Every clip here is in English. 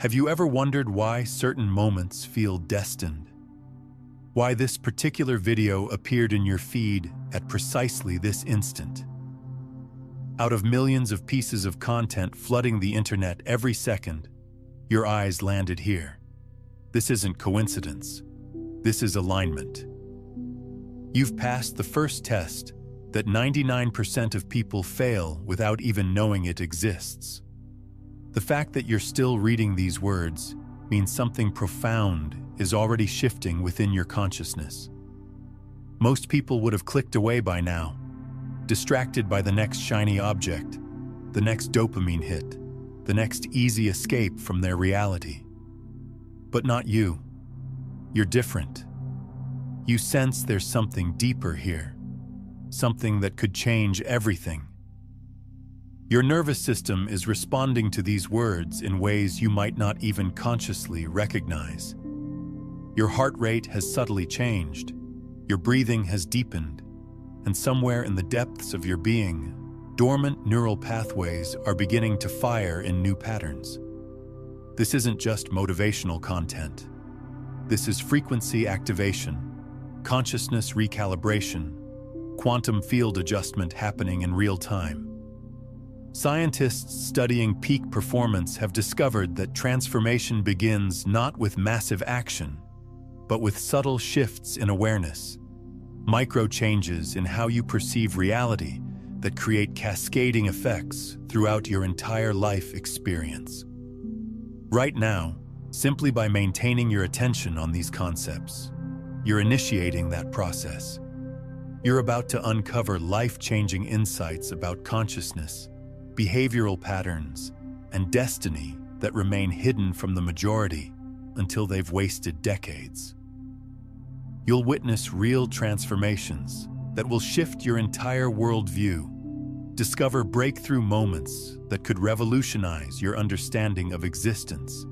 Have you ever wondered why certain moments feel destined? Why this particular video appeared in your feed at precisely this instant? Out of millions of pieces of content flooding the internet every second, your eyes landed here. This isn't coincidence. This is alignment. You've passed the first test that 99% of people fail without even knowing it exists. The fact that you're still reading these words means something profound is already shifting within your consciousness. Most people would have clicked away by now, distracted by the next shiny object, the next dopamine hit, the next easy escape from their reality. But not you. You're different. You sense there's something deeper here, something that could change everything. Your nervous system is responding to these words in ways you might not even consciously recognize. Your heart rate has subtly changed, your breathing has deepened, and somewhere in the depths of your being, dormant neural pathways are beginning to fire in new patterns. This isn't just motivational content. This is frequency activation, consciousness recalibration, quantum field adjustment happening in real time. Scientists studying peak performance have discovered that transformation begins not with massive action, but with subtle shifts in awareness, micro changes in how you perceive reality that create cascading effects throughout your entire life experience. Right now, simply by maintaining your attention on these concepts, you're initiating that process. You're about to uncover life-changing insights about consciousness, behavioral patterns, and destiny that remain hidden from the majority until they've wasted decades. You'll witness real transformations that will shift your entire worldview, discover breakthrough moments that could revolutionize your understanding of existence,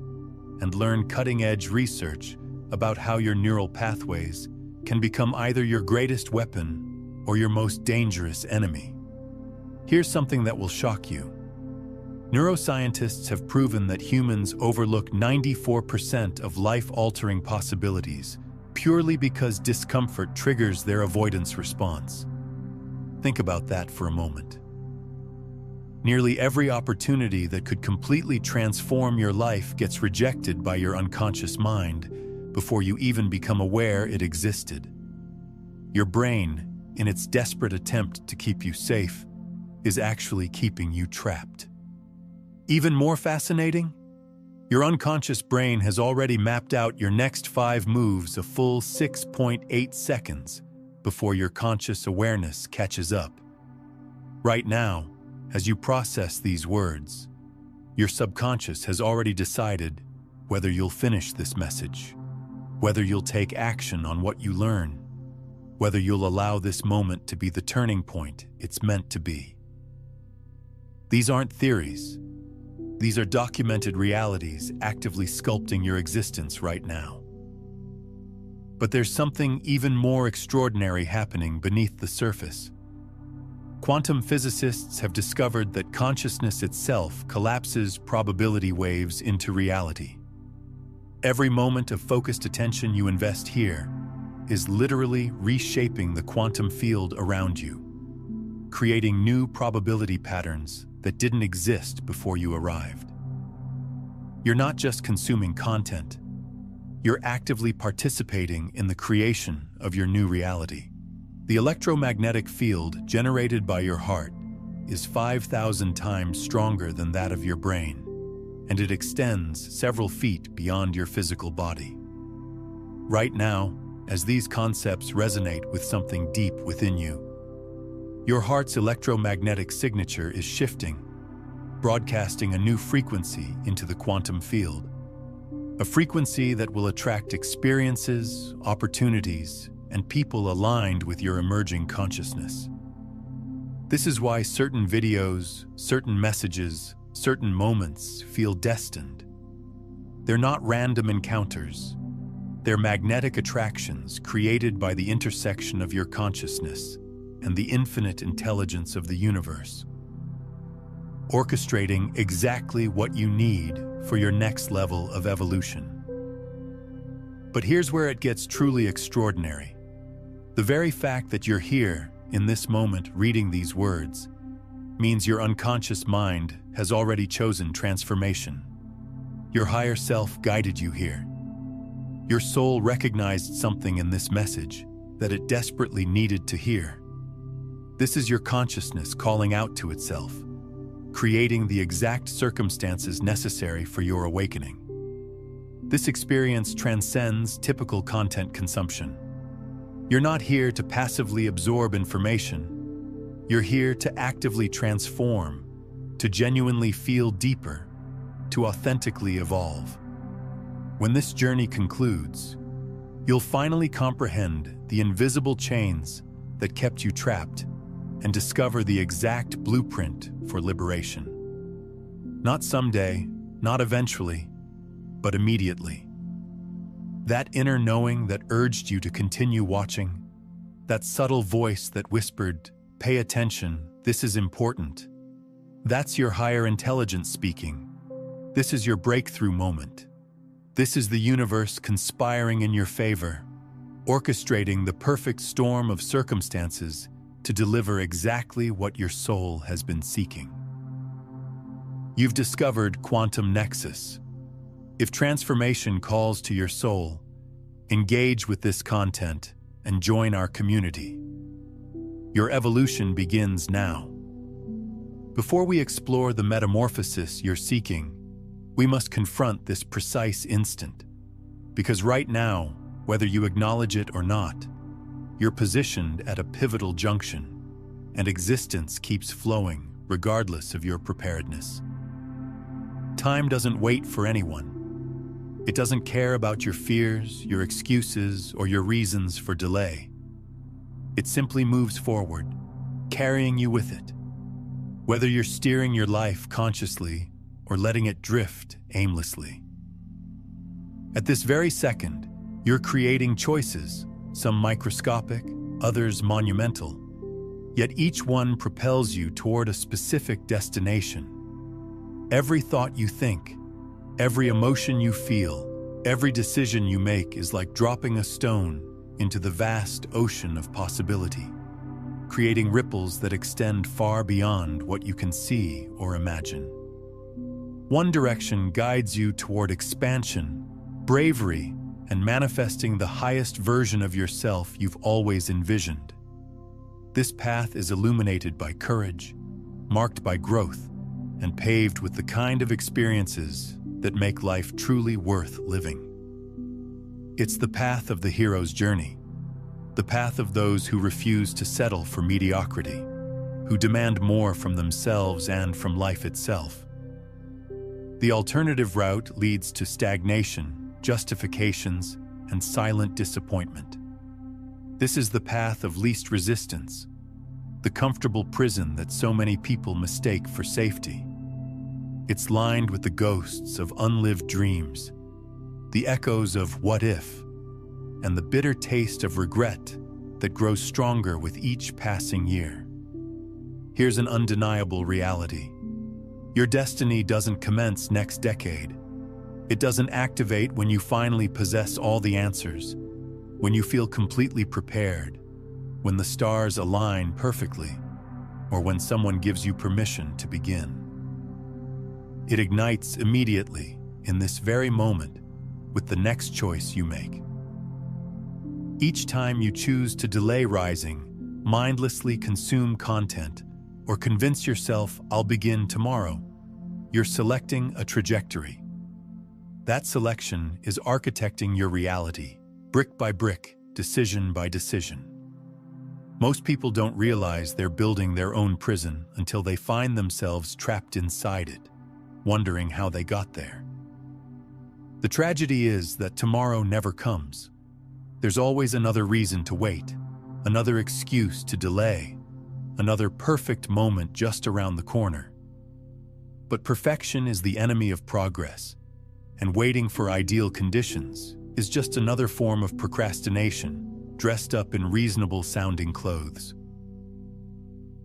and learn cutting-edge research about how your neural pathways can become either your greatest weapon or your most dangerous enemy. Here's something that will shock you. Neuroscientists have proven that humans overlook 94% of life-altering possibilities purely because discomfort triggers their avoidance response. Think about that for a moment. Nearly every opportunity that could completely transform your life gets rejected by your unconscious mind before you even become aware it existed. Your brain, in its desperate attempt to keep you safe, is actually keeping you trapped. Even more fascinating, your unconscious brain has already mapped out your next 5 moves a full 6.8 seconds before your conscious awareness catches up. Right now, as you process these words, your subconscious has already decided whether you'll finish this message, whether you'll take action on what you learn, whether you'll allow this moment to be the turning point it's meant to be. These aren't theories. These are documented realities actively sculpting your existence right now. But there's something even more extraordinary happening beneath the surface. Quantum physicists have discovered that consciousness itself collapses probability waves into reality. Every moment of focused attention you invest here is literally reshaping the quantum field around you, creating new probability patterns that didn't exist before you arrived. You're not just consuming content, you're actively participating in the creation of your new reality. The electromagnetic field generated by your heart is 5,000 times stronger than that of your brain, and it extends several feet beyond your physical body. Right now, as these concepts resonate with something deep within you, your heart's electromagnetic signature is shifting, broadcasting a new frequency into the quantum field. A frequency that will attract experiences, opportunities, and people aligned with your emerging consciousness. This is why certain videos, certain messages, certain moments feel destined. They're not random encounters. They're magnetic attractions created by the intersection of your consciousness and the infinite intelligence of the universe. orchestrating exactly what you need for your next level of evolution. But here's where it gets truly extraordinary. The very fact that you're here, in this moment, reading these words, means your unconscious mind has already chosen transformation. Your higher self guided you here. Your soul recognized something in this message that it desperately needed to hear. This is your consciousness calling out to itself, creating the exact circumstances necessary for your awakening. This experience transcends typical content consumption. You're not here to passively absorb information. You're here to actively transform, to genuinely feel deeper, to authentically evolve. When this journey concludes, you'll finally comprehend the invisible chains that kept you trapped and discover the exact blueprint for liberation. Not someday, not eventually, but immediately. That inner knowing that urged you to continue watching, that subtle voice that whispered, "Pay attention, this is important." That's your higher intelligence speaking. This is your breakthrough moment. This is the universe conspiring in your favor, orchestrating the perfect storm of circumstances to deliver exactly what your soul has been seeking. You've discovered Quantum Nexus. If transformation calls to your soul, engage with this content and join our community. Your evolution begins now. Before we explore the metamorphosis you're seeking, we must confront this precise instant. Because right now, whether you acknowledge it or not, you're positioned at a pivotal junction, and existence keeps flowing regardless of your preparedness. Time doesn't wait for anyone. It doesn't care about your fears, your excuses, or your reasons for delay. It simply moves forward, carrying you with it. Whether you're steering your life consciously or letting it drift aimlessly. At this very second, you're creating choices, some microscopic, others monumental, yet each one propels you toward a specific destination. Every thought you think, every emotion you feel, every decision you make is like dropping a stone into the vast ocean of possibility, creating ripples that extend far beyond what you can see or imagine. One direction guides you toward expansion, bravery, and manifesting the highest version of yourself you've always envisioned. This path is illuminated by courage, marked by growth, and paved with the kind of experiences that make life truly worth living. It's the path of the hero's journey, the path of those who refuse to settle for mediocrity, who demand more from themselves and from life itself. The alternative route leads to stagnation, justifications, and silent disappointment. This is the path of least resistance, the comfortable prison that so many people mistake for safety. It's lined with the ghosts of unlived dreams, the echoes of what if, and the bitter taste of regret that grows stronger with each passing year. Here's an undeniable reality. Your destiny doesn't commence next decade. It doesn't activate when you finally possess all the answers, when you feel completely prepared, when the stars align perfectly, or when someone gives you permission to begin. It ignites immediately, in this very moment, with the next choice you make. Each time you choose to delay rising, mindlessly consume content, or convince yourself, "I'll begin tomorrow," you're selecting a trajectory. That selection is architecting your reality, brick by brick, decision by decision. Most people don't realize they're building their own prison until they find themselves trapped inside it, wondering how they got there. The tragedy is that tomorrow never comes. There's always another reason to wait, another excuse to delay, another perfect moment just around the corner. But perfection is the enemy of progress, and waiting for ideal conditions is just another form of procrastination, dressed up in reasonable-sounding clothes.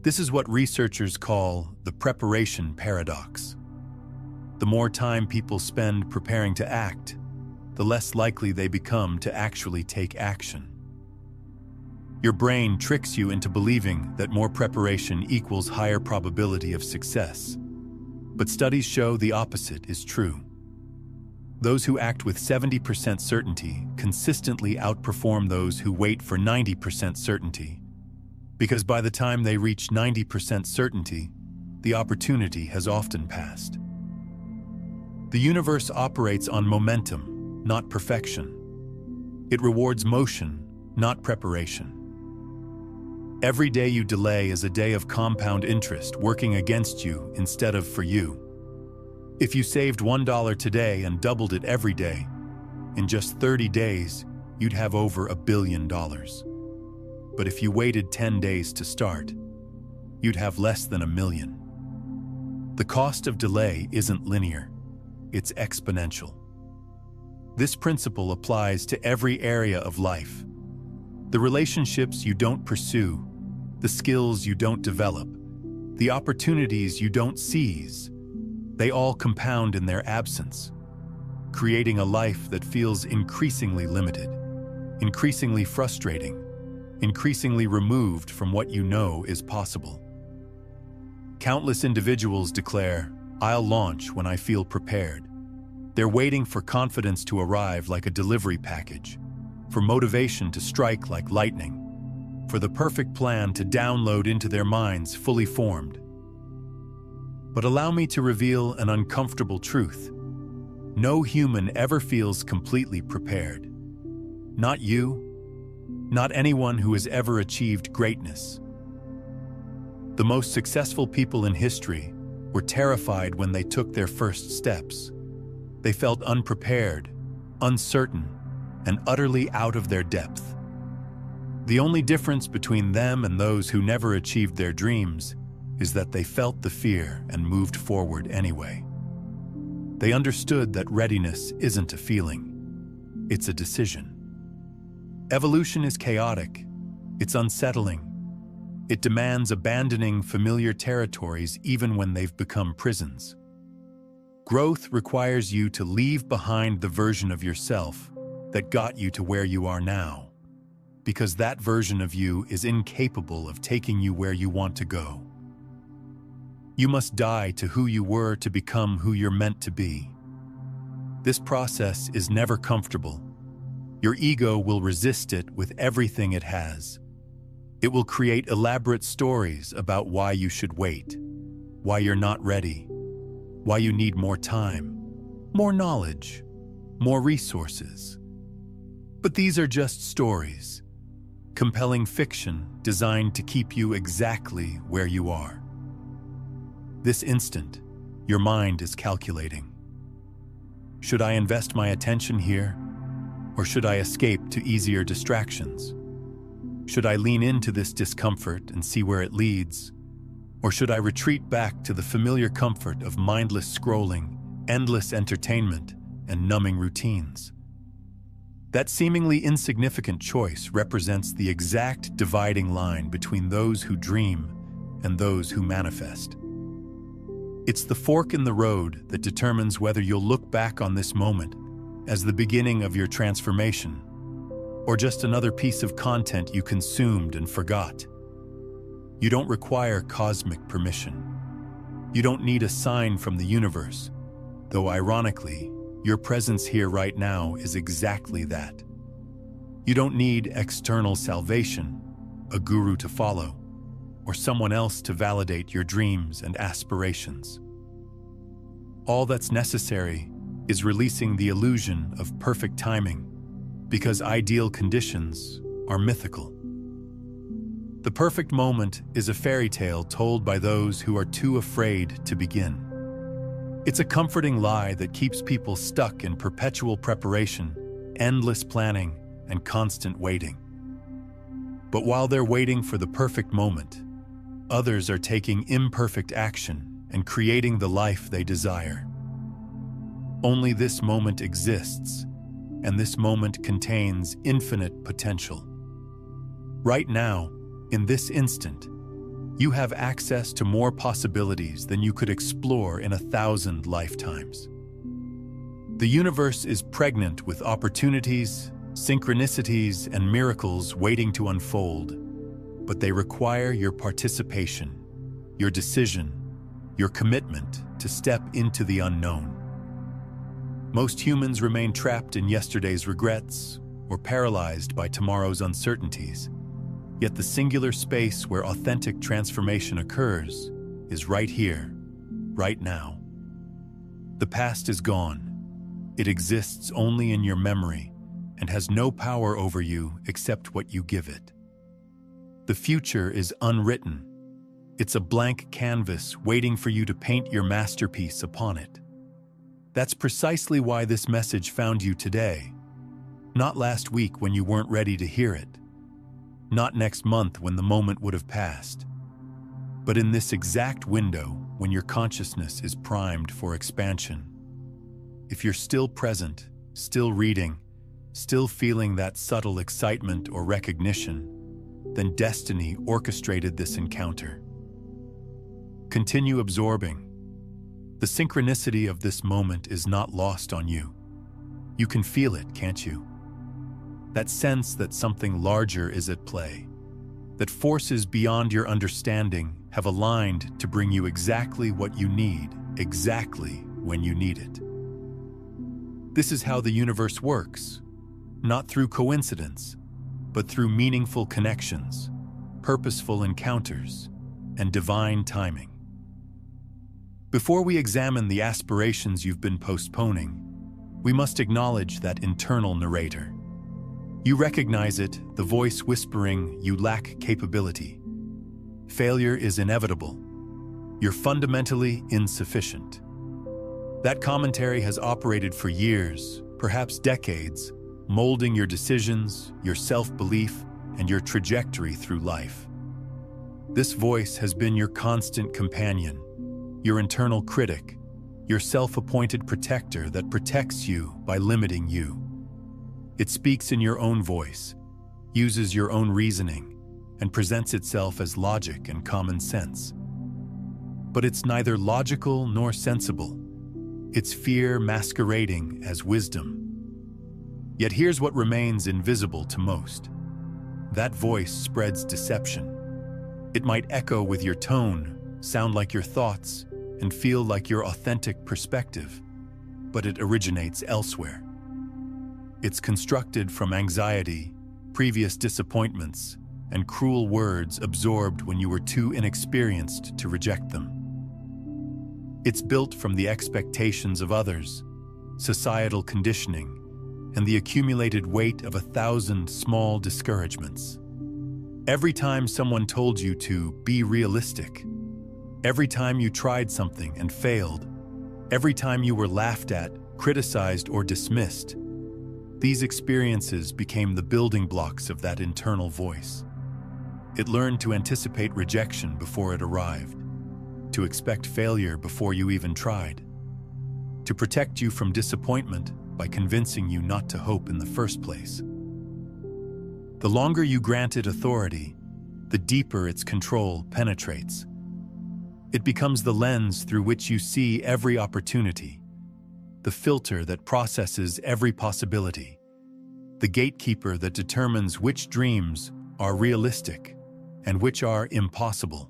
This is what researchers call the preparation paradox. The more time people spend preparing to act, the less likely they become to actually take action. Your brain tricks you into believing that more preparation equals higher probability of success. But studies show the opposite is true. Those who act with 70% certainty consistently outperform those who wait for 90% certainty, because by the time they reach 90% certainty, the opportunity has often passed. The universe operates on momentum, not perfection. It rewards motion, not preparation. Every day you delay is a day of compound interest working against you instead of for you. If you saved $1 today and doubled it every day, in just 30 days, you'd have over $1 billion. But if you waited 10 days to start, you'd have less than $1 million. The cost of delay isn't linear, it's exponential. This principle applies to every area of life. The relationships you don't pursue, the skills you don't develop, the opportunities you don't seize, they all compound in their absence, creating a life that feels increasingly limited, increasingly frustrating, increasingly removed from what you know is possible. Countless individuals declare, "I'll launch when I feel prepared." They're waiting for confidence to arrive like a delivery package, for motivation to strike like lightning, for the perfect plan to download into their minds fully formed. But allow me to reveal an uncomfortable truth. No human ever feels completely prepared. Not you, not anyone who has ever achieved greatness. The most successful people in history were terrified when they took their first steps. They felt unprepared, uncertain, and utterly out of their depth. The only difference between them and those who never achieved their dreams is that they felt the fear and moved forward anyway. They understood that readiness isn't a feeling, it's a decision. Evolution is chaotic, it's unsettling. It demands abandoning familiar territories even when they've become prisons. Growth requires you to leave behind the version of yourself that got you to where you are now, because that version of you is incapable of taking you where you want to go. You must die to who you were to become who you're meant to be. This process is never comfortable. Your ego will resist it with everything it has. It will create elaborate stories about why you should wait, why you're not ready, why you need more time, more knowledge, more resources. But these are just stories, compelling fiction designed to keep you exactly where you are. This instant, your mind is calculating. Should I invest my attention here, or should I escape to easier distractions? Should I lean into this discomfort and see where it leads, or should I retreat back to the familiar comfort of mindless scrolling, endless entertainment, and numbing routines? That seemingly insignificant choice represents the exact dividing line between those who dream and those who manifest. It's the fork in the road that determines whether you'll look back on this moment as the beginning of your transformation, or just another piece of content you consumed and forgot. You don't require cosmic permission. You don't need a sign from the universe, though ironically, your presence here right now is exactly that. You don't need external salvation, a guru to follow, or someone else to validate your dreams and aspirations. All that's necessary is releasing the illusion of perfect timing, because ideal conditions are mythical. The perfect moment is a fairy tale told by those who are too afraid to begin. It's a comforting lie that keeps people stuck in perpetual preparation, endless planning, and constant waiting. But while they're waiting for the perfect moment, others are taking imperfect action and creating the life they desire. Only this moment exists, and this moment contains infinite potential. Right now, in this instant, You have access to more possibilities than you could explore in 1,000 lifetimes. The universe is pregnant with opportunities, synchronicities, and miracles waiting to unfold, but they require your participation, your decision, your commitment to step into the unknown. Most humans remain trapped in yesterday's regrets or paralyzed by tomorrow's uncertainties. Yet the singular space where authentic transformation occurs is right here, right now. The past is gone. It exists only in your memory and has no power over you except what you give it. The future is unwritten. It's a blank canvas waiting for you to paint your masterpiece upon it. That's precisely why this message found you today. Not last week when you weren't ready to hear it. Not next month when the moment would have passed. But in this exact window when your consciousness is primed for expansion. If you're still present, still reading, still feeling that subtle excitement or recognition, then destiny orchestrated this encounter. Continue absorbing. The synchronicity of this moment is not lost on you. You can feel it, can't you? That sense that something larger is at play, that forces beyond your understanding have aligned to bring you exactly what you need, exactly when you need it. This is how the universe works, not through coincidence, but through meaningful connections, purposeful encounters, and divine timing. Before we examine the aspirations you've been postponing, we must acknowledge that internal narrator. You recognize it, the voice whispering you lack capability. Failure is inevitable. You're fundamentally insufficient. That commentary has operated for years, perhaps decades, molding your decisions, your self-belief, and your trajectory through life. This voice has been your constant companion, your internal critic, your self-appointed protector that protects you by limiting you. It speaks in your own voice, uses your own reasoning, and presents itself as logic and common sense. But it's neither logical nor sensible. It's fear masquerading as wisdom. Yet here's what remains invisible to most. That voice spreads deception. It might echo with your tone, sound like your thoughts, and feel like your authentic perspective, but it originates elsewhere. It's constructed from anxiety, previous disappointments, and cruel words absorbed when you were too inexperienced to reject them. It's built from the expectations of others, societal conditioning, and the accumulated weight of 1,000 small discouragements. Every time someone told you to be realistic, every time you tried something and failed, every time you were laughed at, criticized, or dismissed, these experiences became the building blocks of that internal voice. It learned to anticipate rejection before it arrived, to expect failure before you even tried, to protect you from disappointment by convincing you not to hope in the first place. The longer you grant it authority, the deeper its control penetrates. It becomes the lens through which you see every opportunity, the filter that processes every possibility, the gatekeeper that determines which dreams are realistic and which are impossible.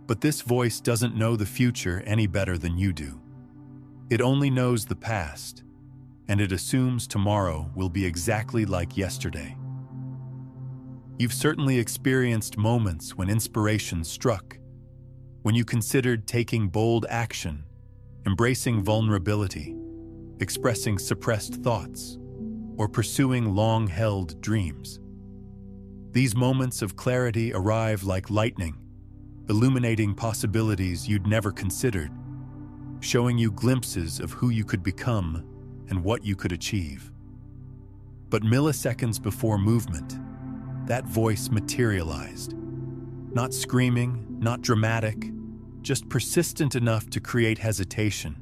But this voice doesn't know the future any better than you do. It only knows the past, and it assumes tomorrow will be exactly like yesterday. You've certainly experienced moments when inspiration struck, when you considered taking bold action, embracing vulnerability, expressing suppressed thoughts, or pursuing long-held dreams. These moments of clarity arrive like lightning, illuminating possibilities you'd never considered, showing you glimpses of who you could become and what you could achieve. But milliseconds before movement, that voice materialized. Not screaming, not dramatic, just persistent enough to create hesitation.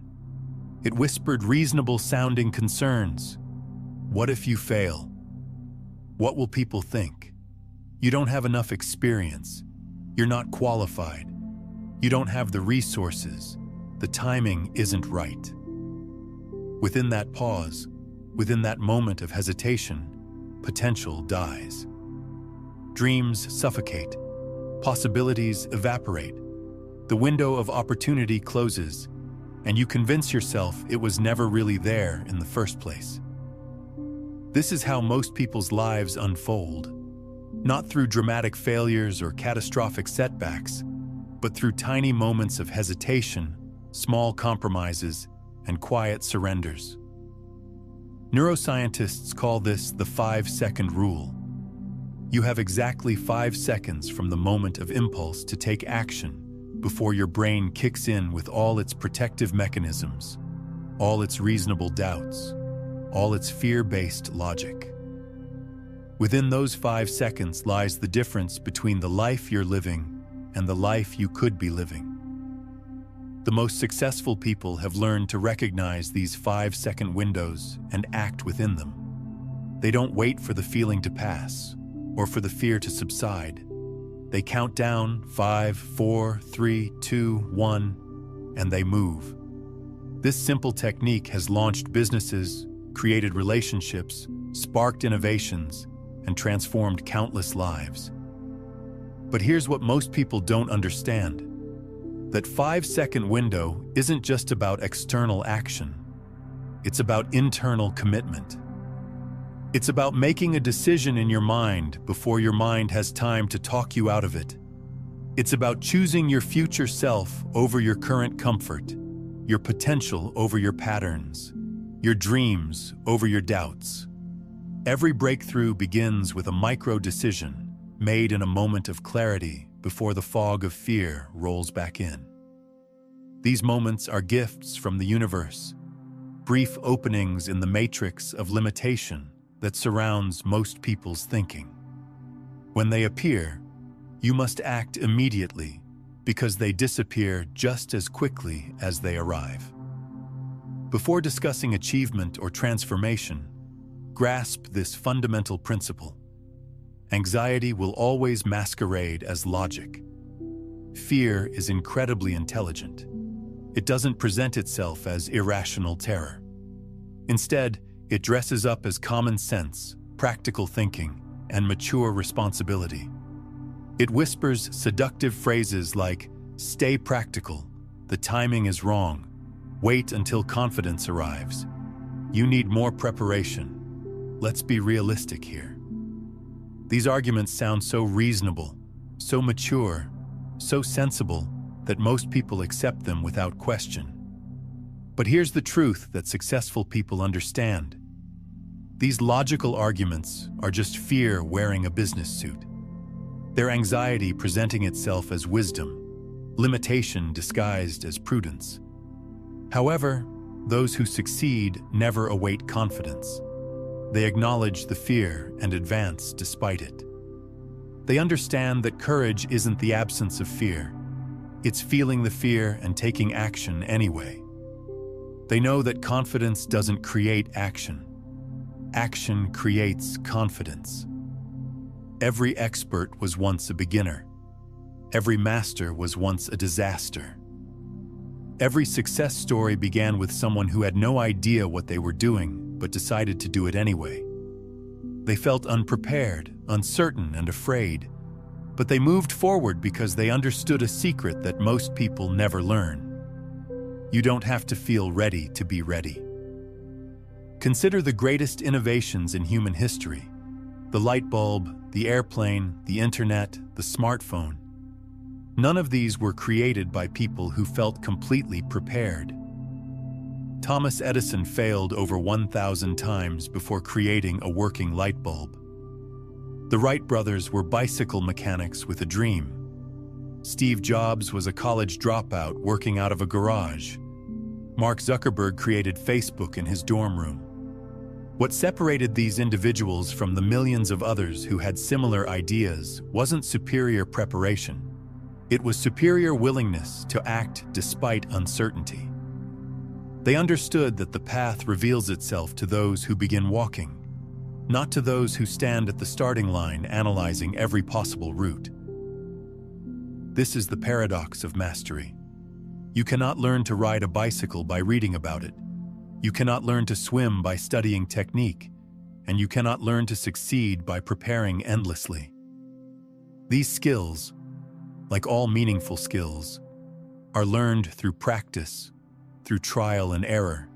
It whispered reasonable-sounding concerns. What if you fail? What will people think? You don't have enough experience. You're not qualified. You don't have the resources. The timing isn't right. Within that pause, within that moment of hesitation, potential dies. Dreams suffocate. Possibilities evaporate. The window of opportunity closes, and you convince yourself it was never really there in the first place. This is how most people's lives unfold, not through dramatic failures or catastrophic setbacks, but through tiny moments of hesitation, small compromises, and quiet surrenders. Neuroscientists call this the 5-second rule. You have exactly 5 seconds from the moment of impulse to take action before your brain kicks in with all its protective mechanisms, all its reasonable doubts, all its fear-based logic. Within those 5 seconds lies the difference between the life you're living and the life you could be living. The most successful people have learned to recognize these 5-second windows and act within them. They don't wait for the feeling to pass or for the fear to subside. They count down 5, 4, 3, 2, 1, and they move. This simple technique has launched businesses, created relationships, sparked innovations, and transformed countless lives. But here's what most people don't understand. That 5-second window isn't just about external action. It's about internal commitment. It's about making a decision in your mind before your mind has time to talk you out of it. It's about choosing your future self over your current comfort, your potential over your patterns, your dreams over your doubts. Every breakthrough begins with a micro-decision made in a moment of clarity before the fog of fear rolls back in. These moments are gifts from the universe, brief openings in the matrix of limitation that surrounds most people's thinking. When they appear, you must act immediately because they disappear just as quickly as they arrive. Before discussing achievement or transformation, grasp this fundamental principle. Anxiety will always masquerade as logic. Fear is incredibly intelligent. It doesn't present itself as irrational terror. Instead, it dresses up as common sense, practical thinking, and mature responsibility. It whispers seductive phrases like, "Stay practical," "The timing is wrong," "Wait until confidence arrives," "You need more preparation," "Let's be realistic here." These arguments sound so reasonable, so mature, so sensible that most people accept them without question. But here's the truth that successful people understand. These logical arguments are just fear wearing a business suit. Their anxiety presenting itself as wisdom, limitation disguised as prudence. However, those who succeed never await confidence. They acknowledge the fear and advance despite it. They understand that courage isn't the absence of fear. It's feeling the fear and taking action anyway. They know that confidence doesn't create action. Action creates confidence. Every expert was once a beginner. Every master was once a disaster. Every success story began with someone who had no idea what they were doing, but decided to do it anyway. They felt unprepared, uncertain, and afraid, but they moved forward because they understood a secret that most people never learn. You don't have to feel ready to be ready. Consider the greatest innovations in human history: the light bulb, the airplane, the internet, the smartphone. None of these were created by people who felt completely prepared. Thomas Edison failed over 1,000 times before creating a working light bulb. The Wright brothers were bicycle mechanics with a dream. Steve Jobs was a college dropout working out of a garage. Mark Zuckerberg created Facebook in his dorm room. What separated these individuals from the millions of others who had similar ideas wasn't superior preparation. It was superior willingness to act despite uncertainty. They understood that the path reveals itself to those who begin walking, not to those who stand at the starting line analyzing every possible route. This is the paradox of mastery. You cannot learn to ride a bicycle by reading about it. You cannot learn to swim by studying technique, and you cannot learn to succeed by preparing endlessly. These skills, like all meaningful skills, are learned through practice, through trial and error,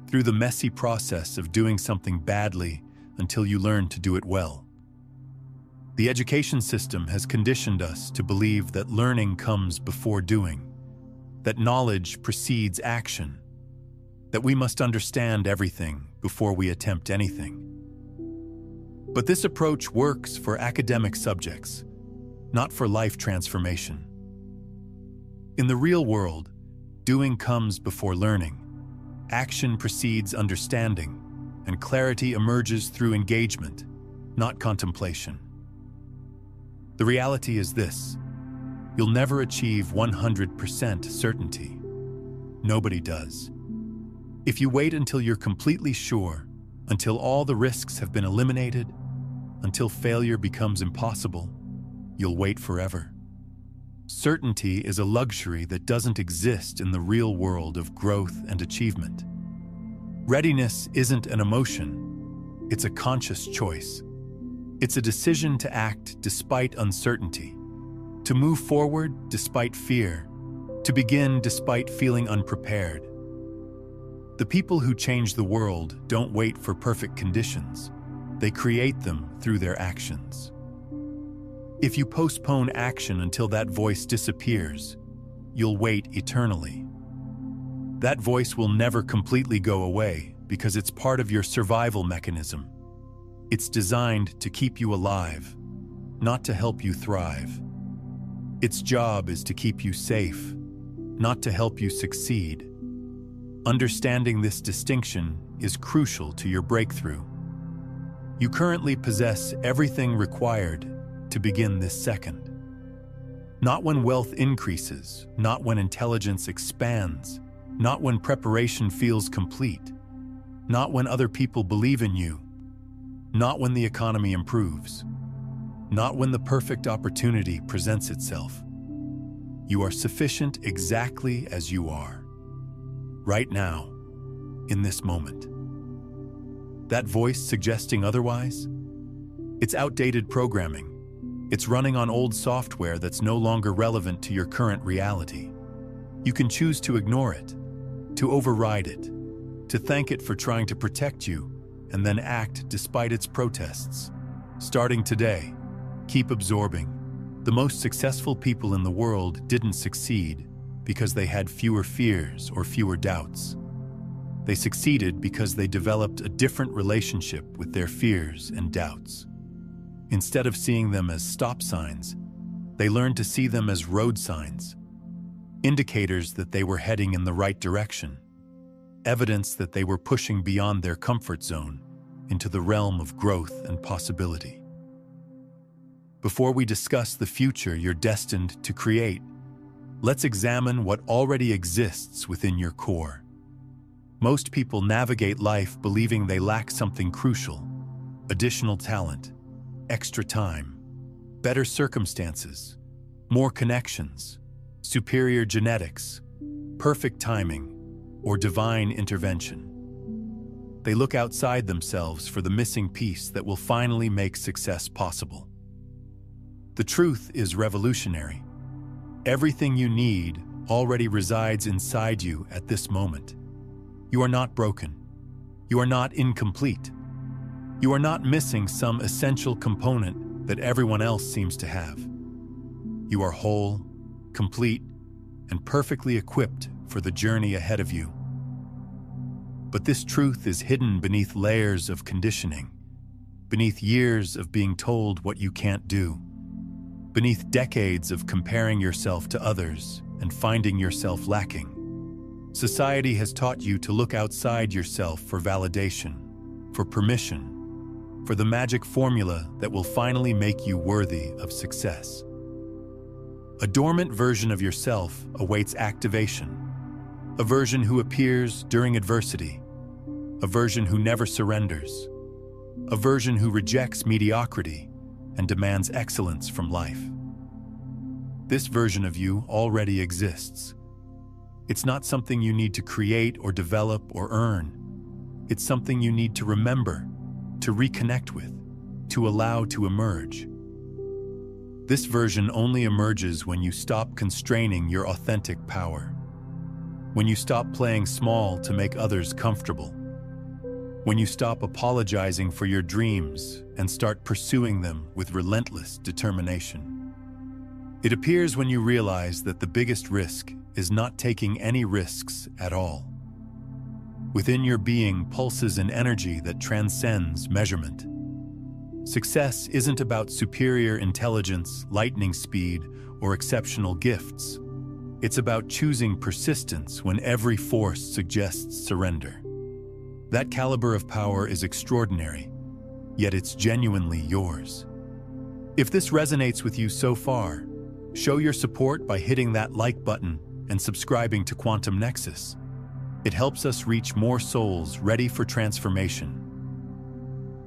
through the messy process of doing something badly until you learn to do it well. The education system has conditioned us to believe that learning comes before doing, that knowledge precedes action, that we must understand everything before we attempt anything. But this approach works for academic subjects, not for life transformation. In the real world, doing comes before learning. Action precedes understanding, and clarity emerges through engagement, not contemplation. The reality is this: you'll never achieve 100% certainty. Nobody does. If you wait until you're completely sure, until all the risks have been eliminated, until failure becomes impossible, you'll wait forever. Certainty is a luxury that doesn't exist in the real world of growth and achievement. Readiness isn't an emotion, it's a conscious choice. It's a decision to act despite uncertainty, to move forward despite fear, to begin despite feeling unprepared. The people who change the world don't wait for perfect conditions. They create them through their actions. If you postpone action until that voice disappears, you'll wait eternally. That voice will never completely go away because it's part of your survival mechanism. It's designed to keep you alive, not to help you thrive. Its job is to keep you safe, not to help you succeed. Understanding this distinction is crucial to your breakthrough. You currently possess everything required to begin this second. Not when wealth increases, not when intelligence expands, not when preparation feels complete, not when other people believe in you, not when the economy improves, not when the perfect opportunity presents itself. You are sufficient exactly as you are, right now, in this moment. That voice suggesting otherwise? It's outdated programming. It's running on old software that's no longer relevant to your current reality. You can choose to ignore it, to override it, to thank it for trying to protect you, and then act despite its protests. Starting today, keep absorbing. The most successful people in the world didn't succeed because they had fewer fears or fewer doubts. They succeeded because they developed a different relationship with their fears and doubts. Instead of seeing them as stop signs, they learned to see them as road signs, indicators that they were heading in the right direction, evidence that they were pushing beyond their comfort zone into the realm of growth and possibility. Before we discuss the future you're destined to create, let's examine what already exists within your core. Most people navigate life believing they lack something crucial: additional talent, extra time, better circumstances, more connections, superior genetics, perfect timing, or divine intervention. They look outside themselves for the missing piece that will finally make success possible. The truth is revolutionary. Everything you need already resides inside you at this moment. You are not broken. You are not incomplete. You are not missing some essential component that everyone else seems to have. You are whole, complete, and perfectly equipped for the journey ahead of you. But this truth is hidden beneath layers of conditioning, beneath years of being told what you can't do, beneath decades of comparing yourself to others and finding yourself lacking. Society has taught you to look outside yourself for validation, for permission, for the magic formula that will finally make you worthy of success. A dormant version of yourself awaits activation, a version who appears during adversity, a version who never surrenders, a version who rejects mediocrity and demands excellence from life. This version of you already exists. It's not something you need to create or develop or earn. It's something you need to remember, to reconnect with, to allow to emerge. This version only emerges when you stop constraining your authentic power. When you stop playing small to make others comfortable. When you stop apologizing for your dreams and start pursuing them with relentless determination. It appears when you realize that the biggest risk is not taking any risks at all. Within your being pulses an energy that transcends measurement. Success isn't about superior intelligence, lightning speed, or exceptional gifts. It's about choosing persistence when every force suggests surrender. That caliber of power is extraordinary, yet it's genuinely yours. If this resonates with you so far, show your support by hitting that like button and subscribing to Quantum Nexus. It helps us reach more souls ready for transformation.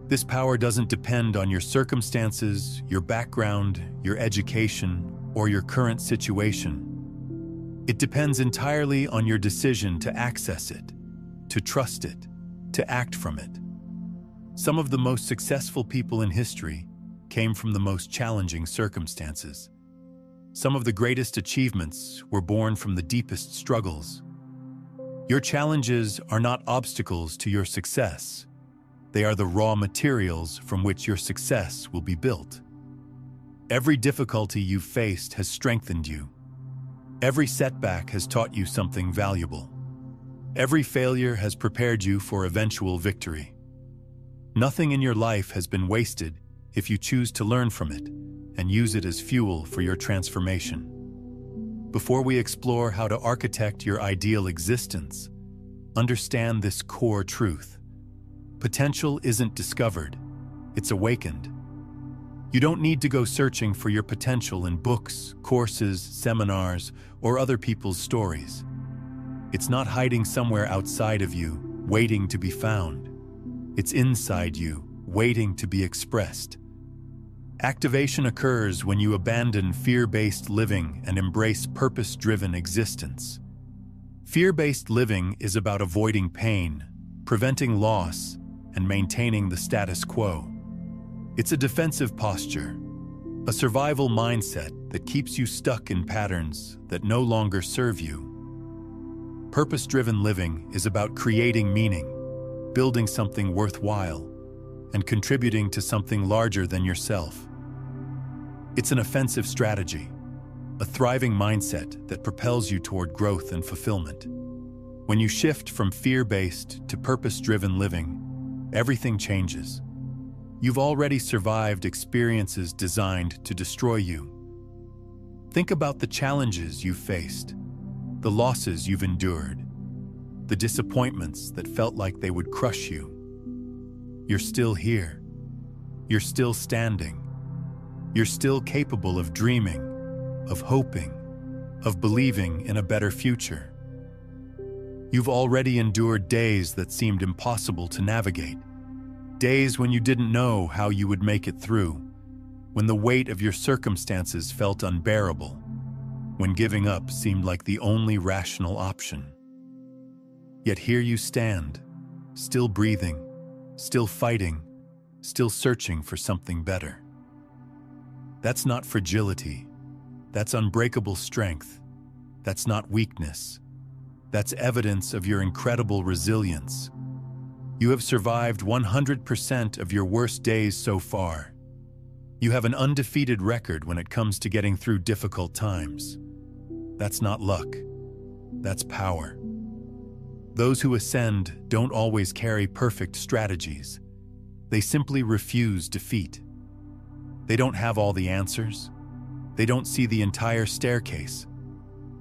This power doesn't depend on your circumstances, your background, your education, or your current situation. It depends entirely on your decision to access it, to trust it, to act from it. Some of the most successful people in history came from the most challenging circumstances. Some of the greatest achievements were born from the deepest struggles. Your challenges are not obstacles to your success. They are the raw materials from which your success will be built. Every difficulty you've faced has strengthened you. Every setback has taught you something valuable. Every failure has prepared you for eventual victory. Nothing in your life has been wasted if you choose to learn from it and use it as fuel for your transformation. Before we explore how to architect your ideal existence, understand this core truth. Potential isn't discovered, it's awakened. You don't need to go searching for your potential in books, courses, seminars, or other people's stories. It's not hiding somewhere outside of you, waiting to be found. It's inside you, waiting to be expressed. Activation occurs when you abandon fear-based living and embrace purpose-driven existence. Fear-based living is about avoiding pain, preventing loss, and maintaining the status quo. It's a defensive posture, a survival mindset that keeps you stuck in patterns that no longer serve you. Purpose-driven living is about creating meaning, building something worthwhile, and contributing to something larger than yourself. It's an offensive strategy, a thriving mindset that propels you toward growth and fulfillment. When you shift from fear-based to purpose-driven living, everything changes. You've already survived experiences designed to destroy you. Think about the challenges you've faced, the losses you've endured, the disappointments that felt like they would crush you. You're still here. You're still standing. You're still capable of dreaming, of hoping, of believing in a better future. You've already endured days that seemed impossible to navigate. Days when you didn't know how you would make it through, when the weight of your circumstances felt unbearable, when giving up seemed like the only rational option. Yet here you stand, still breathing, still fighting, still searching for something better. That's not fragility. That's unbreakable strength. That's not weakness. That's evidence of your incredible resilience. You have survived 100% of your worst days so far. You have an undefeated record when it comes to getting through difficult times. That's not luck. That's power. Those who ascend don't always carry perfect strategies. They simply refuse defeat. They don't have all the answers. They don't see the entire staircase.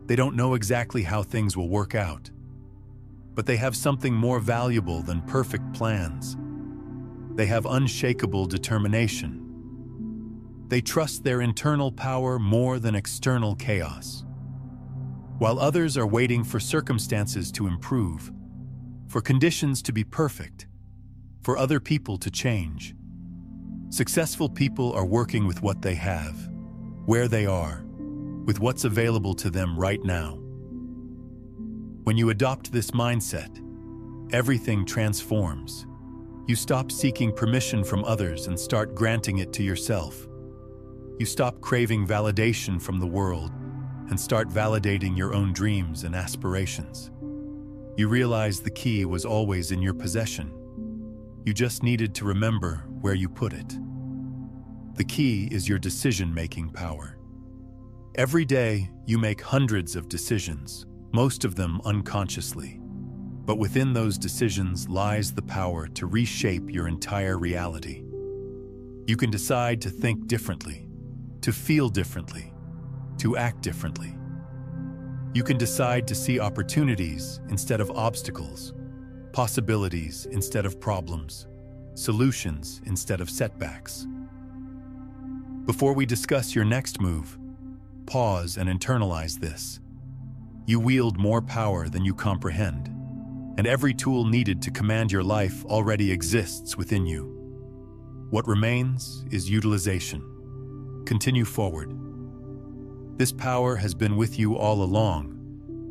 They don't know exactly how things will work out. But they have something more valuable than perfect plans. They have unshakable determination. They trust their internal power more than external chaos. While others are waiting for circumstances to improve, for conditions to be perfect, for other people to change, successful people are working with what they have, where they are, with what's available to them right now. When you adopt this mindset, everything transforms. You stop seeking permission from others and start granting it to yourself. You stop craving validation from the world and start validating your own dreams and aspirations. You realize the key was always in your possession. You just needed to remember where you put it. The key is your decision-making power. Every day, you make hundreds of decisions, most of them unconsciously. But within those decisions lies the power to reshape your entire reality. You can decide to think differently, to feel differently, to act differently. You can decide to see opportunities instead of obstacles, possibilities instead of problems, solutions instead of setbacks. Before we discuss your next move, pause and internalize this. You wield more power than you comprehend, and every tool needed to command your life already exists within you. What remains is utilization. Continue forward. This power has been with you all along,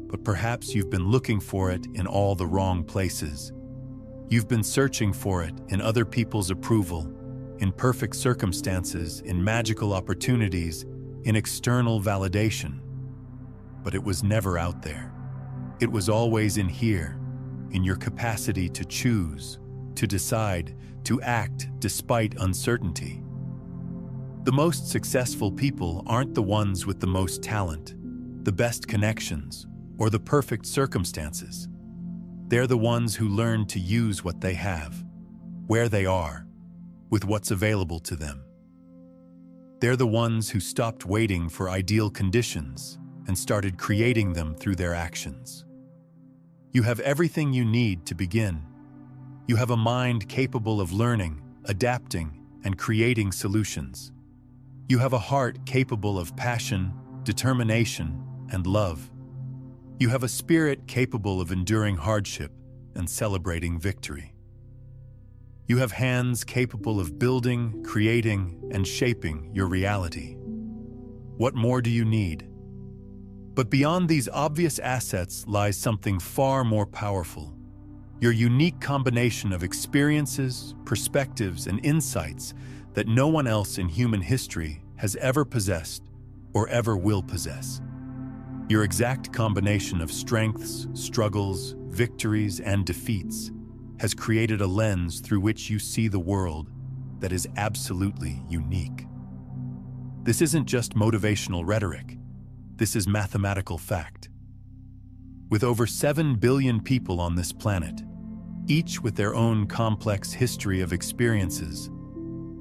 but perhaps you've been looking for it in all the wrong places. You've been searching for it in other people's approval, in perfect circumstances, in magical opportunities, in external validation. But it was never out there. It was always in here, in your capacity to choose, to decide, to act despite uncertainty. The most successful people aren't the ones with the most talent, the best connections, or the perfect circumstances. They're the ones who learn to use what they have, where they are, with what's available to them. They're the ones who stopped waiting for ideal conditions and started creating them through their actions. You have everything you need to begin. You have a mind capable of learning, adapting, and creating solutions. You have a heart capable of passion, determination, and love. You have a spirit capable of enduring hardship and celebrating victory. You have hands capable of building, creating, and shaping your reality. What more do you need? But beyond these obvious assets lies something far more powerful. Your unique combination of experiences, perspectives, and insights that no one else in human history has ever possessed or ever will possess. Your exact combination of strengths, struggles, victories, and defeats has created a lens through which you see the world that is absolutely unique. This isn't just motivational rhetoric. This is mathematical fact. With over 7 billion people on this planet, each with their own complex history of experiences,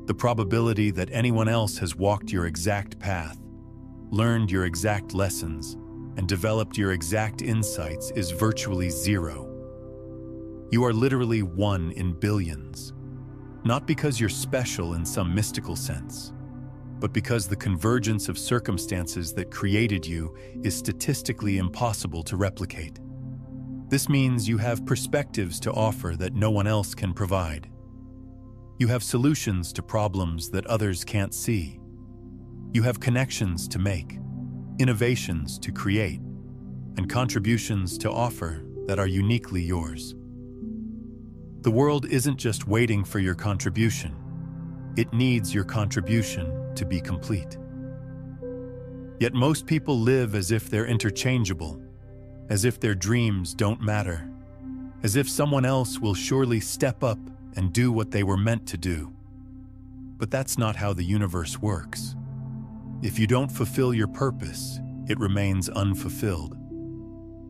the probability that anyone else has walked your exact path, learned your exact lessons, and developed your exact insights is virtually zero. You are literally one in billions, not because you're special in some mystical sense, but because the convergence of circumstances that created you is statistically impossible to replicate. This means you have perspectives to offer that no one else can provide. You have solutions to problems that others can't see. You have connections to make, innovations to create, and contributions to offer that are uniquely yours. The world isn't just waiting for your contribution. It needs your contribution to be complete. Yet most people live as if they're interchangeable, as if their dreams don't matter, as if someone else will surely step up and do what they were meant to do. But that's not how the universe works. If you don't fulfill your purpose, it remains unfulfilled.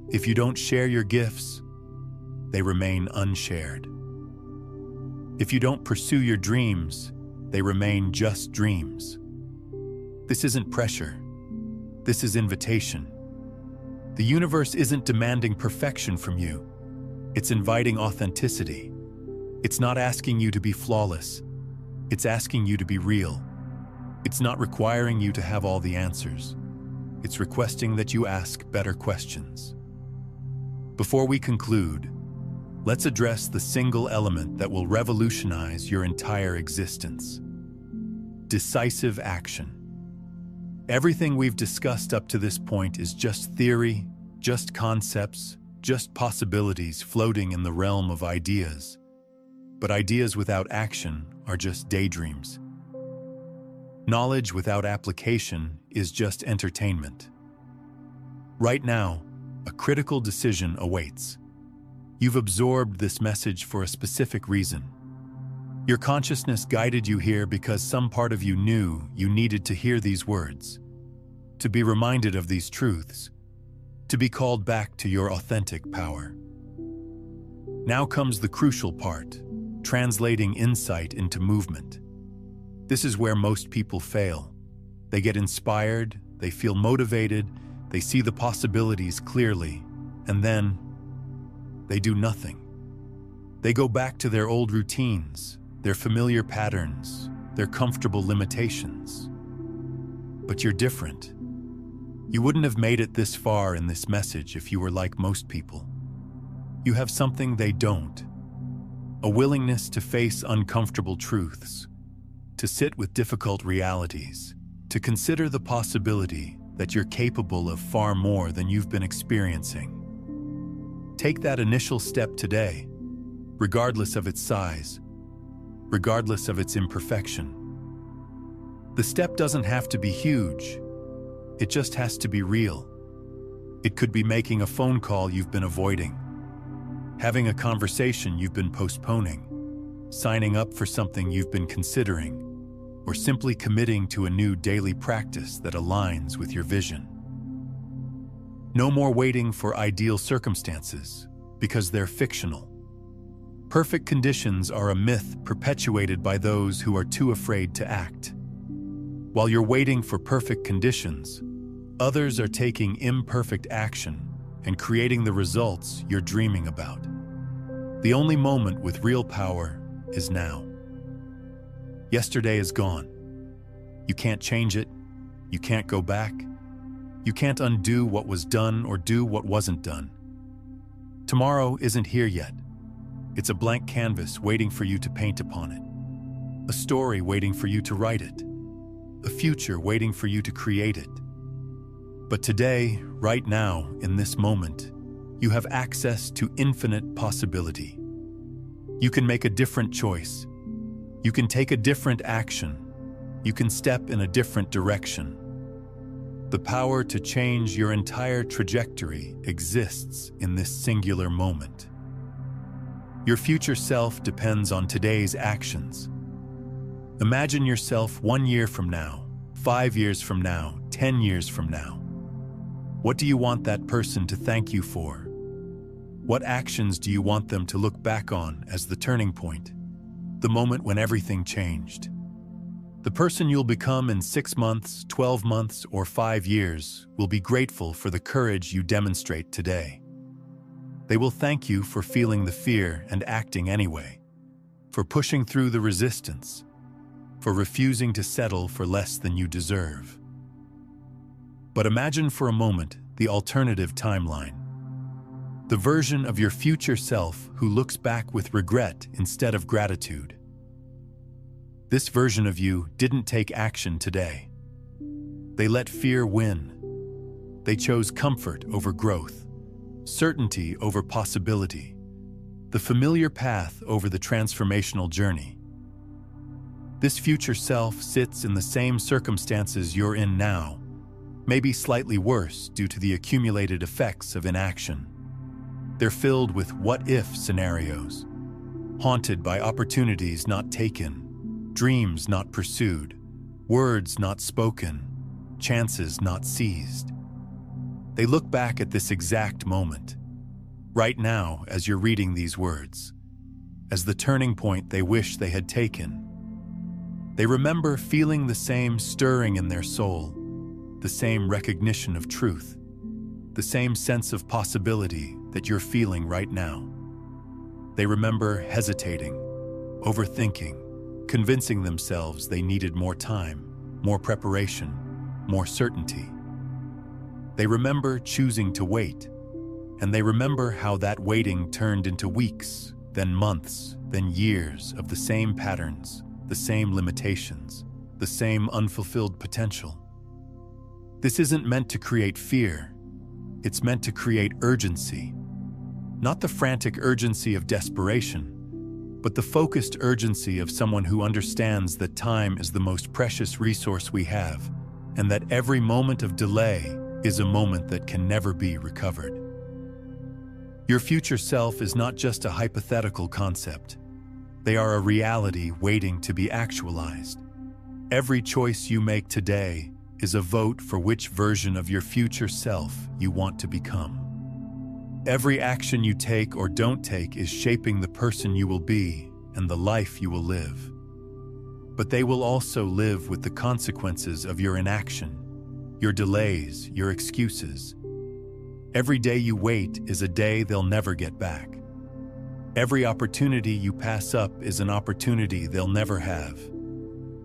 If you don't share your gifts, they remain unshared. If you don't pursue your dreams, they remain just dreams. This isn't pressure. This is invitation. The universe isn't demanding perfection from you. It's inviting authenticity. It's not asking you to be flawless. It's asking you to be real. It's not requiring you to have all the answers. It's requesting that you ask better questions. Before we conclude, let's address the single element that will revolutionize your entire existence: decisive action. Everything we've discussed up to this point is just theory, just concepts, just possibilities floating in the realm of ideas. But ideas without action are just daydreams. Knowledge without application is just entertainment. Right now, a critical decision awaits. You've absorbed this message for a specific reason. Your consciousness guided you here because some part of you knew you needed to hear these words, to be reminded of these truths, to be called back to your authentic power. Now comes the crucial part, translating insight into movement. This is where most people fail. They get inspired, they feel motivated, they see the possibilities clearly, and then they do nothing. They go back to their old routines, their familiar patterns, their comfortable limitations. But you're different. You wouldn't have made it this far in this message if you were like most people. You have something they don't, a willingness to face uncomfortable truths, to sit with difficult realities, to consider the possibility that you're capable of far more than you've been experiencing. Take that initial step today, regardless of its size, regardless of its imperfection. The step doesn't have to be huge. It just has to be real. It could be making a phone call you've been avoiding, having a conversation you've been postponing, signing up for something you've been considering, or simply committing to a new daily practice that aligns with your vision. No more waiting for ideal circumstances, because they're fictional. Perfect conditions are a myth perpetuated by those who are too afraid to act. While you're waiting for perfect conditions, others are taking imperfect action and creating the results you're dreaming about. The only moment with real power is now. Yesterday is gone. You can't change it. You can't go back. You can't undo what was done or do what wasn't done. Tomorrow isn't here yet. It's a blank canvas waiting for you to paint upon it. A story waiting for you to write it. A future waiting for you to create it. But today, right now, in this moment, you have access to infinite possibility. You can make a different choice. You can take a different action. You can step in a different direction. The power to change your entire trajectory exists in this singular moment. Your future self depends on today's actions. Imagine yourself 1 year from now, 5 years from now, 10 years from now. What do you want that person to thank you for? What actions do you want them to look back on as the turning point? The moment when everything changed. The person you'll become in 6 months, 12 months, or 5 years will be grateful for the courage you demonstrate today. They will thank you for feeling the fear and acting anyway, for pushing through the resistance, for refusing to settle for less than you deserve. But imagine for a moment the alternative timeline. The version of your future self who looks back with regret instead of gratitude. This version of you didn't take action today. They let fear win. They chose comfort over growth, certainty over possibility, the familiar path over the transformational journey. This future self sits in the same circumstances you're in now, maybe slightly worse due to the accumulated effects of inaction. They're filled with what-if scenarios, haunted by opportunities not taken, dreams not pursued, words not spoken, chances not seized. They look back at this exact moment, right now as you're reading these words, as the turning point they wish they had taken. They remember feeling the same stirring in their soul, the same recognition of truth, the same sense of possibility that you're feeling right now. They remember hesitating, overthinking, convincing themselves they needed more time, more preparation, more certainty. They remember choosing to wait, and they remember how that waiting turned into weeks, then months, then years of the same patterns, the same limitations, the same unfulfilled potential. This isn't meant to create fear. It's meant to create urgency. Not the frantic urgency of desperation, but the focused urgency of someone who understands that time is the most precious resource we have, and that every moment of delay is a moment that can never be recovered. Your future self is not just a hypothetical concept. They are a reality waiting to be actualized. Every choice you make today is a vote for which version of your future self you want to become. Every action you take or don't take is shaping the person you will be and the life you will live. But they will also live with the consequences of your inaction, your delays, your excuses. Every day you wait is a day they'll never get back. Every opportunity you pass up is an opportunity they'll never have.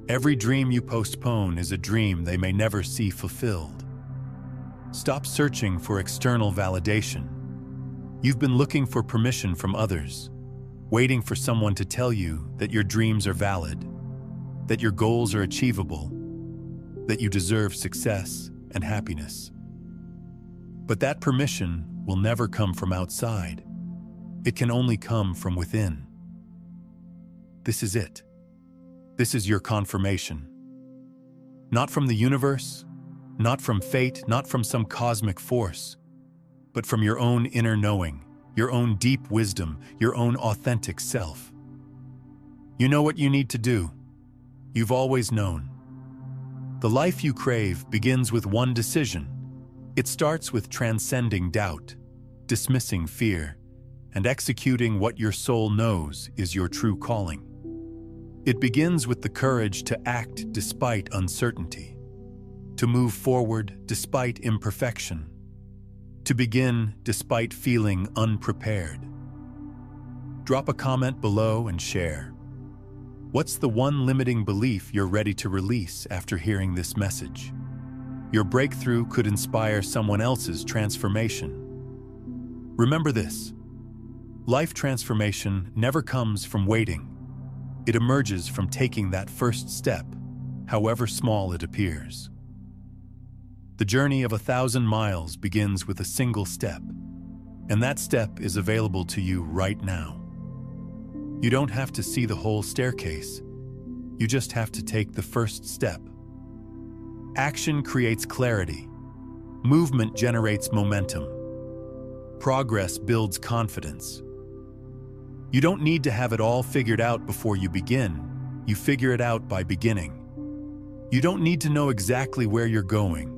Every dream you postpone is a dream they may never see fulfilled. Stop searching for external validation. You've been looking for permission from others, waiting for someone to tell you that your dreams are valid, that your goals are achievable, that you deserve success and happiness. But that permission will never come from outside. It can only come from within. This is it. This is your confirmation. Not from the universe, not from fate, not from some cosmic force, but from your own inner knowing, your own deep wisdom, your own authentic self. You know what you need to do. You've always known. The life you crave begins with one decision. It starts with transcending doubt, dismissing fear, and executing what your soul knows is your true calling. It begins with the courage to act despite uncertainty, to move forward despite imperfection, to begin despite feeling unprepared. Drop a comment below and share. What's the one limiting belief you're ready to release after hearing this message? Your breakthrough could inspire someone else's transformation. Remember this: life transformation never comes from waiting. It emerges from taking that first step, however small it appears. The journey of 1,000 miles begins with a single step, and that step is available to you right now. You don't have to see the whole staircase. You just have to take the first step. Action creates clarity. Movement generates momentum. Progress builds confidence. You don't need to have it all figured out before you begin. You figure it out by beginning. You don't need to know exactly where you're going.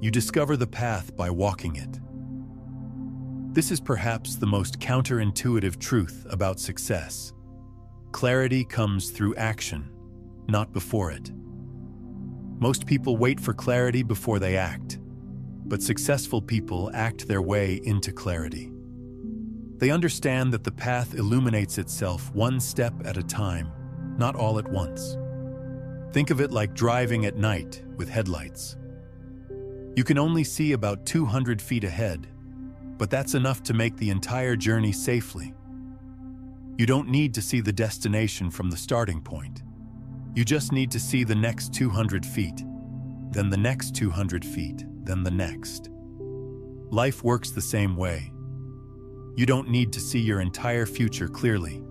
You discover the path by walking it. This is perhaps the most counterintuitive truth about success. Clarity comes through action, not before it. Most people wait for clarity before they act, but successful people act their way into clarity. They understand that the path illuminates itself one step at a time, not all at once. Think of it like driving at night with headlights. You can only see about 200 feet ahead, but that's enough to make the entire journey safely. You don't need to see the destination from the starting point. You just need to see the next 200 feet, then the next 200 feet, then the next. Life works the same way. You don't need to see your entire future clearly.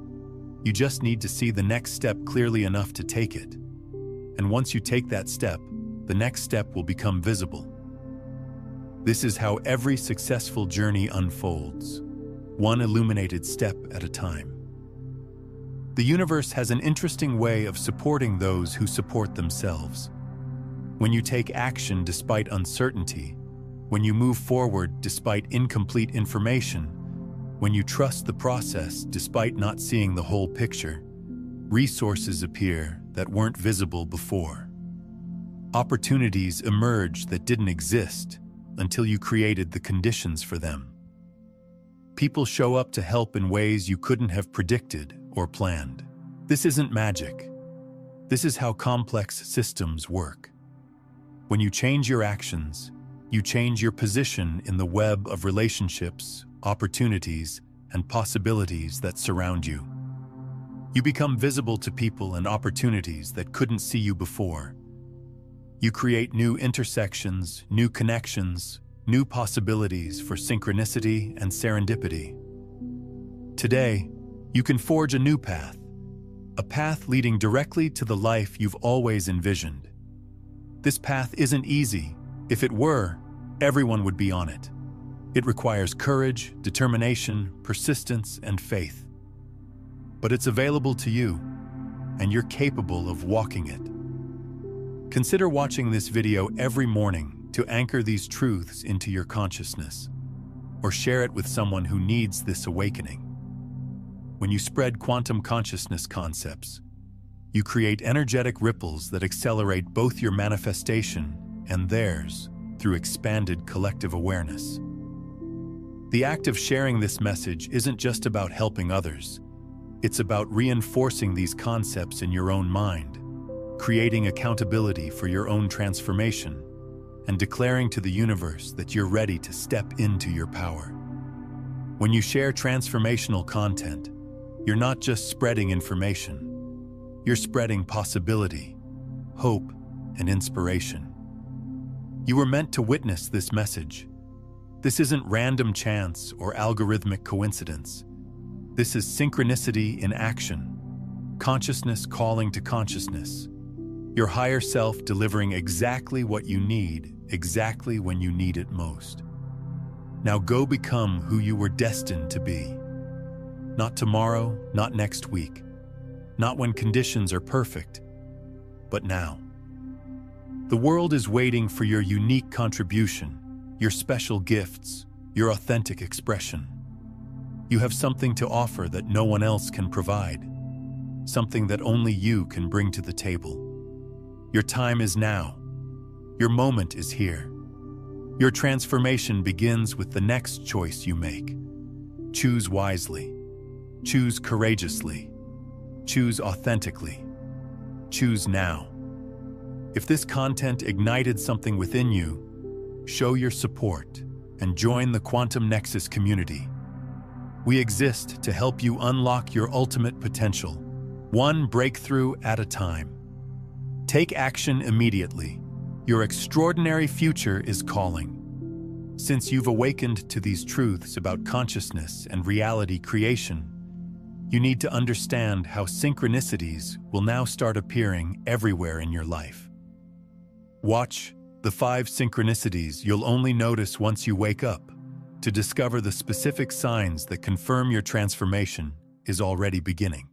You just need to see the next step clearly enough to take it. And once you take that step, the next step will become visible. This is how every successful journey unfolds, one illuminated step at a time. The universe has an interesting way of supporting those who support themselves. When you take action despite uncertainty, when you move forward despite incomplete information, when you trust the process despite not seeing the whole picture, resources appear that weren't visible before. Opportunities emerge that didn't exist until you created the conditions for them. People show up to help in ways you couldn't have predicted or planned. This isn't magic. This is how complex systems work. When you change your actions, you change your position in the web of relationships, opportunities, and possibilities that surround you. You become visible to people and opportunities that couldn't see you before. You create new intersections, new connections, new possibilities for synchronicity and serendipity. Today, you can forge a new path, a path leading directly to the life you've always envisioned. This path isn't easy. If it were, everyone would be on it. It requires courage, determination, persistence, and faith. But it's available to you, and you're capable of walking it. Consider watching this video every morning to anchor these truths into your consciousness, or share it with someone who needs this awakening. When you spread quantum consciousness concepts, you create energetic ripples that accelerate both your manifestation and theirs through expanded collective awareness. The act of sharing this message isn't just about helping others. It's about reinforcing these concepts in your own mind, creating accountability for your own transformation, and declaring to the universe that you're ready to step into your power. When you share transformational content, you're not just spreading information. You're spreading possibility, hope, and inspiration. You were meant to witness this message. This isn't random chance or algorithmic coincidence. This is synchronicity in action, consciousness calling to consciousness, your higher self delivering exactly what you need, exactly when you need it most. Now go become who you were destined to be. Not tomorrow, not next week, not when conditions are perfect, but now. The world is waiting for your unique contribution, your special gifts, your authentic expression. You have something to offer that no one else can provide, something that only you can bring to the table. Your time is now. Your moment is here. Your transformation begins with the next choice you make. Choose wisely. Choose courageously. Choose authentically. Choose now. If this content ignited something within you, show your support and join the Quantum Nexus community. We exist to help you unlock your ultimate potential, one breakthrough at a time. Take action immediately. Your extraordinary future is calling. Since you've awakened to these truths about consciousness and reality creation, you need to understand how synchronicities will now start appearing everywhere in your life. Watch the 5 synchronicities you'll only notice once you wake up to discover the specific signs that confirm your transformation is already beginning.